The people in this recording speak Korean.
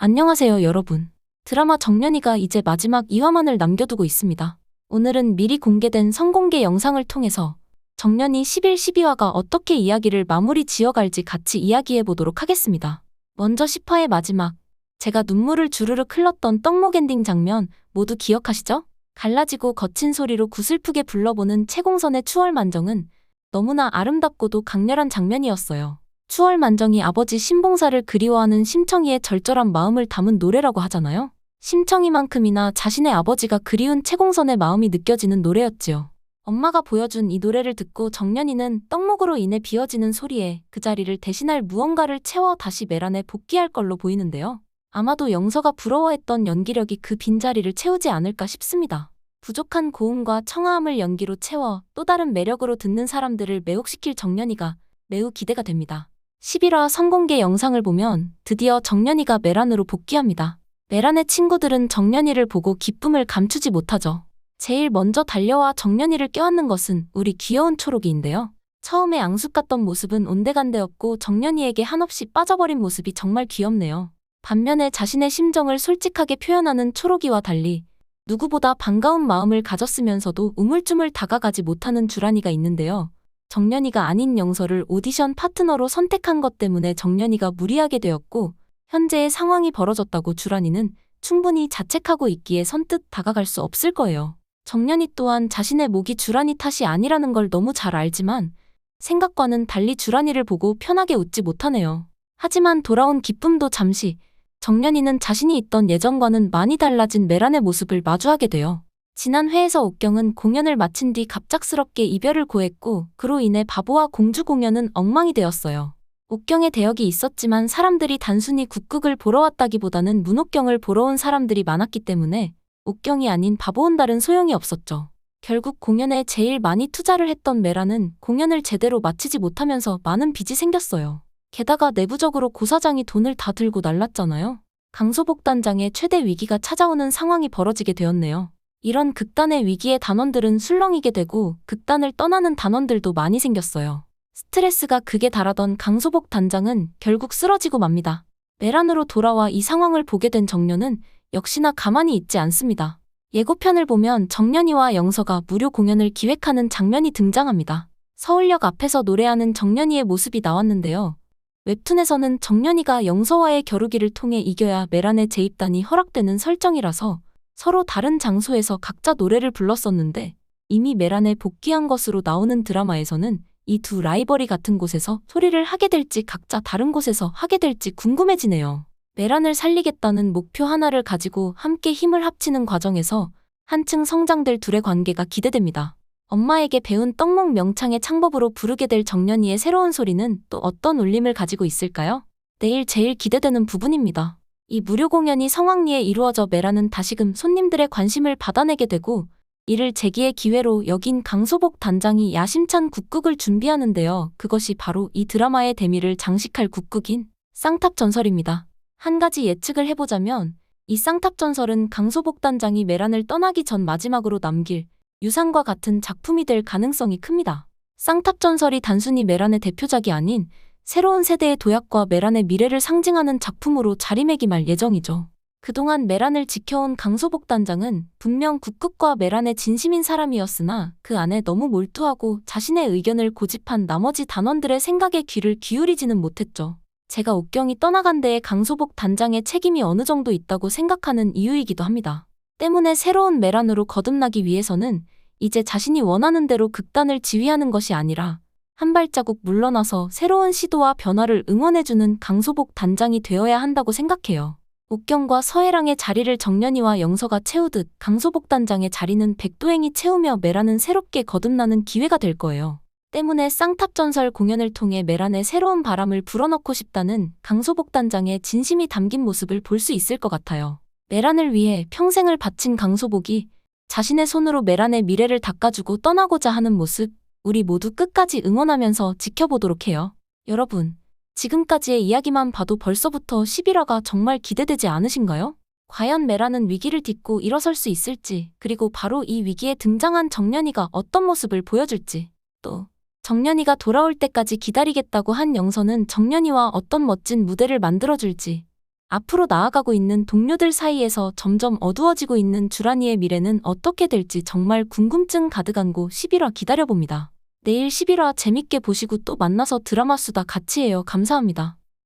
안녕하세요, 여러분. 드라마 정년이가 이제 마지막 2화만을 남겨두고 있습니다. 오늘은 미리 공개된 선공개 영상을 통해서 정년이 11, 12화가 어떻게 이야기를 마무리 지어갈지 같이 이야기해보도록 하겠습니다. 먼저 10화의 마지막, 제가 눈물을 주르륵 흘렀던 떡목 엔딩 장면 모두 기억하시죠? 갈라지고 거친 소리로 구슬프게 불러보는 채공선의 추월만정은 너무나 아름답고도 강렬한 장면이었어요. 추월만정이 아버지 신봉사를 그리워하는 심청이의 절절한 마음을 담은 노래라고 하잖아요. 심청이만큼이나 자신의 아버지가 그리운 채공선의 마음이 느껴지는 노래였지요. 엄마가 보여준 이 노래를 듣고 정년이는 떡목으로 인해 비어지는 소리에 그 자리를 대신할 무언가를 채워 다시 메란에 복귀할 걸로 보이는데요. 아마도 영서가 부러워했던 연기력이 그 빈자리를 채우지 않을까 싶습니다. 부족한 고음과 청아함을 연기로 채워 또 다른 매력으로 듣는 사람들을 매혹시킬 정년이가 매우 기대가 됩니다. 11화 선공개 영상을 보면 드디어 정년이가 메란으로 복귀합니다. 메란의 친구들은 정년이를 보고 기쁨을 감추지 못하죠. 제일 먼저 달려와 정년이를 껴안는 것은 우리 귀여운 초록이인데요. 처음에 앙숙 같던 모습은 온데간데 없고 정년이에게 한없이 빠져버린 모습이 정말 귀엽네요. 반면에 자신의 심정을 솔직하게 표현하는 초록이와 달리 누구보다 반가운 마음을 가졌으면서도 우물쭈물 다가가지 못하는 주란이가 있는데요. 정년이가 아닌 영서를 오디션 파트너로 선택한 것 때문에 정년이가 무리하게 되었고 현재의 상황이 벌어졌다고 주란이는 충분히 자책하고 있기에 선뜻 다가갈 수 없을 거예요. 정년이 또한 자신의 목이 주란이 탓이 아니라는 걸 너무 잘 알지만 생각과는 달리 주란이를 보고 편하게 웃지 못하네요. 하지만 돌아온 기쁨도 잠시, 정년이는 자신이 있던 예전과는 많이 달라진 메란의 모습을 마주하게 돼요. 지난 회에서 옥경은 공연을 마친 뒤 갑작스럽게 이별을 고했고 그로 인해 바보와 공주 공연은 엉망이 되었어요. 옥경의 대역이 있었지만 사람들이 단순히 국극을 보러 왔다기보다는 문옥경을 보러 온 사람들이 많았기 때문에 옥경이 아닌 바보온달은 소용이 없었죠. 결국 공연에 제일 많이 투자를 했던 메라는 공연을 제대로 마치지 못하면서 많은 빚이 생겼어요. 게다가 내부적으로 고사장이 돈을 다 들고 날랐잖아요. 강소복 단장의 최대 위기가 찾아오는 상황이 벌어지게 되었네요. 이런 극단의 위기의 단원들은 술렁이게 되고 극단을 떠나는 단원들도 많이 생겼어요. 스트레스가 극에 달하던 강소복 단장은 결국 쓰러지고 맙니다. 메란으로 돌아와 이 상황을 보게 된 정년은 역시나 가만히 있지 않습니다. 예고편을 보면 정년이와 영서가 무료 공연을 기획하는 장면이 등장합니다. 서울역 앞에서 노래하는 정년이의 모습이 나왔는데요. 웹툰에서는 정년이가 영서와의 겨루기를 통해 이겨야 메란의 재입단이 허락되는 설정이라서 서로 다른 장소에서 각자 노래를 불렀었는데 이미 메란에 복귀한 것으로 나오는 드라마에서는 이 두 라이벌이 같은 곳에서 소리를 하게 될지 각자 다른 곳에서 하게 될지 궁금해지네요. 메란을 살리겠다는 목표 하나를 가지고 함께 힘을 합치는 과정에서 한층 성장될 둘의 관계가 기대됩니다. 엄마에게 배운 떡목 명창의 창법으로 부르게 될 정년이의 새로운 소리는 또 어떤 울림을 가지고 있을까요? 내일 제일 기대되는 부분입니다. 이 무료 공연이 성황리에 이루어져 메라는 다시금 손님들의 관심을 받아내게 되고 이를 재기의 기회로 여긴 강소복 단장이 야심찬 국극을 준비하는데요. 그것이 바로 이 드라마의 대미를 장식할 국극인 쌍탑전설입니다. 한 가지 예측을 해보자면 이 쌍탑전설은 강소복 단장이 메란을 떠나기 전 마지막으로 남길 유산과 같은 작품이 될 가능성이 큽니다. 쌍탑전설이 단순히 메란의 대표작이 아닌 새로운 세대의 도약과 메란의 미래를 상징하는 작품으로 자리매김할 예정이죠. 그동안 메란을 지켜온 강소복 단장은 분명 국극과 메란의 진심인 사람이었으나 그 안에 너무 몰두하고 자신의 의견을 고집한 나머지 단원들의 생각에 귀를 기울이지는 못했죠. 제가 옥경이 떠나간 데에 강소복 단장의 책임이 어느 정도 있다고 생각하는 이유이기도 합니다. 때문에 새로운 메란으로 거듭나기 위해서는 이제 자신이 원하는 대로 극단을 지휘하는 것이 아니라 한 발자국 물러나서 새로운 시도와 변화를 응원해주는 강소복 단장이 되어야 한다고 생각해요. 옥경과 서해랑의 자리를 정년이와 영서가 채우듯 강소복 단장의 자리는 백도행이 채우며 메란은 새롭게 거듭나는 기회가 될 거예요. 때문에 쌍탑전설 공연을 통해 메란에 새로운 바람을 불어넣고 싶다는 강소복 단장의 진심이 담긴 모습을 볼 수 있을 것 같아요. 메란을 위해 평생을 바친 강소복이 자신의 손으로 메란의 미래를 닦아주고 떠나고자 하는 모습, 우리 모두 끝까지 응원하면서 지켜보도록 해요. 여러분, 지금까지의 이야기만 봐도 벌써부터 11화가 정말 기대되지 않으신가요? 과연 메란은 위기를 딛고 일어설 수 있을지, 그리고 바로 이 위기에 등장한 정년이가 어떤 모습을 보여줄지, 또 정년이가 돌아올 때까지 기다리겠다고 한 영서는 정년이와 어떤 멋진 무대를 만들어줄지 앞으로 나아가고 있는 동료들 사이에서 점점 어두워지고 있는 주란이의 미래는 어떻게 될지 정말 궁금증 가득한 고 11화 기다려봅니다. 내일 11화 재밌게 보시고 또 만나서 드라마 수다 같이 해요. 감사합니다.